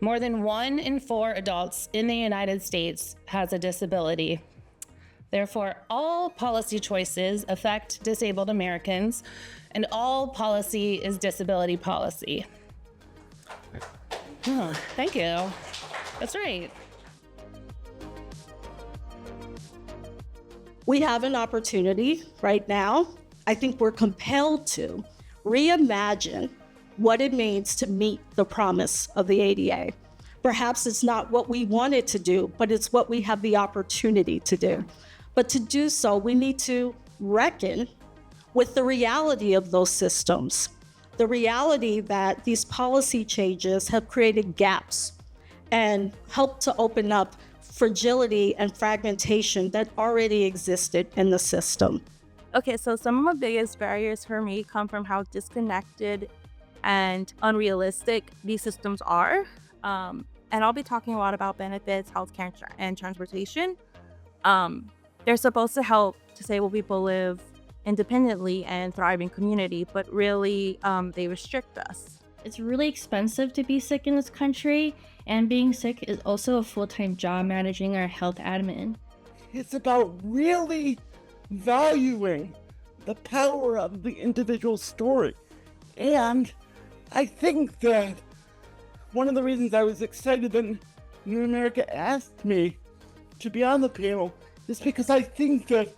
More than 1 in 4 adults in the United States has a disability. Therefore, all policy choices affect disabled Americans, and all policy is disability policy. Oh, thank you. That's right. We have an opportunity right now. I think we're compelled to reimagine what it means to meet the promise of the ADA. Perhaps it's not what we wanted to do, but it's what we have the opportunity to do. But to do so, we need to reckon with the reality of those systems, the reality that these policy changes have created gaps and helped to open up fragility and fragmentation that already existed in the system. Okay, so some of the biggest barriers for me come from how disconnected and unrealistic these systems are. And I'll be talking a lot about benefits, healthcare, and transportation. They're supposed to help disabled people live independently and thrive in community, but really they restrict us. It's really expensive to be sick in this country, and being sick is also a full-time job managing our health admin. It's about really valuing the power of the individual story. And I think that one of the reasons I was excited when New America asked me to be on the panel is because I think that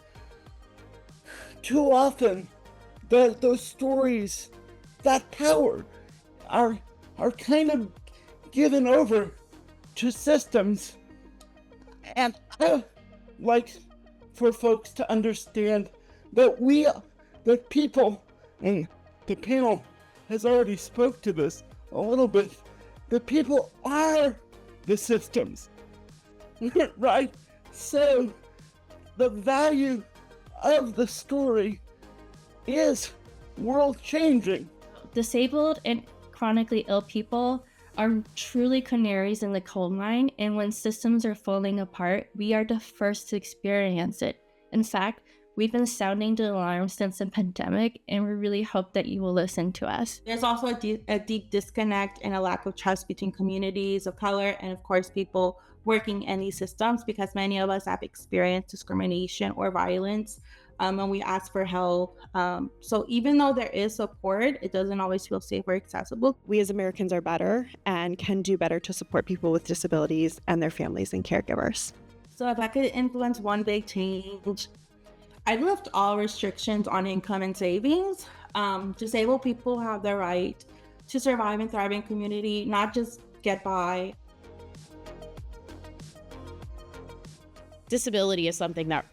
too often those stories, that power, are kind of given over to systems. And I like for folks to understand that people, and the panel has already spoke to this a little bit, that people are the systems, right? So the value of the story is world-changing. Disabled and chronically ill people are truly canaries in the coal mine, and when systems are falling apart, we are the first to experience it. In fact, we've been sounding the alarm since the pandemic, and we really hope that you will listen to us. There's also a deep disconnect and a lack of trust between communities of color and, of course, people working in these systems, because many of us have experienced discrimination or violence when we ask for help. So even though there is support, it doesn't always feel safe or accessible. We as Americans are better and can do better to support people with disabilities and their families and caregivers. So if I could influence one big change, I'd lift all restrictions on income and savings. Disabled people have the right to survive and thrive in community, not just get by. Disability is something that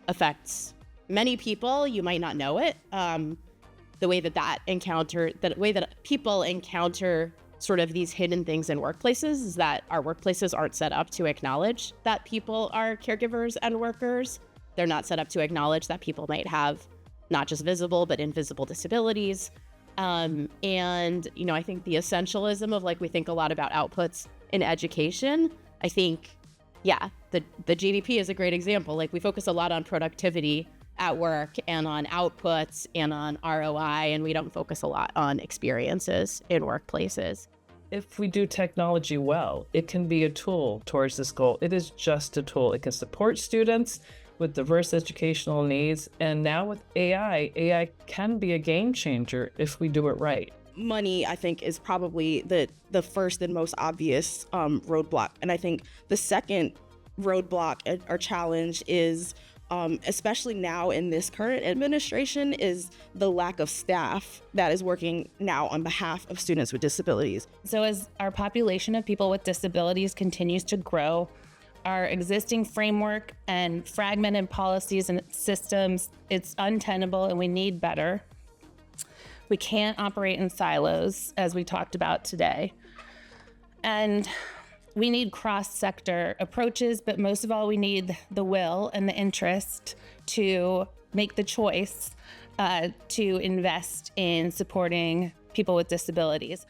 affects many people. You might not know it. The way that people encounter sort of these hidden things in workplaces is that our workplaces aren't set up to acknowledge that people are caregivers and workers. They're not set up to acknowledge that people might have not just visible but invisible disabilities. And I think the essentialism of, like, we think a lot about outputs in education. I think, the GDP is a great example. Like, we focus a lot on productivity at work and on outputs and on ROI, and we don't focus a lot on experiences in workplaces. If we do technology well, it can be a tool towards this goal. It is just a tool. It can support students with diverse educational needs. And now with AI can be a game changer if we do it right. Money, I think, is probably the first and most obvious roadblock. And I think the second roadblock or challenge is, especially now in this current administration, is the lack of staff that is working now on behalf of students with disabilities. So as our population of people with disabilities continues to grow, our existing framework and fragmented policies and systems, it's untenable and we need better. We can't operate in silos, as we talked about today. And we need cross-sector approaches, but most of all, we need the will and the interest to make the choice to invest in supporting people with disabilities.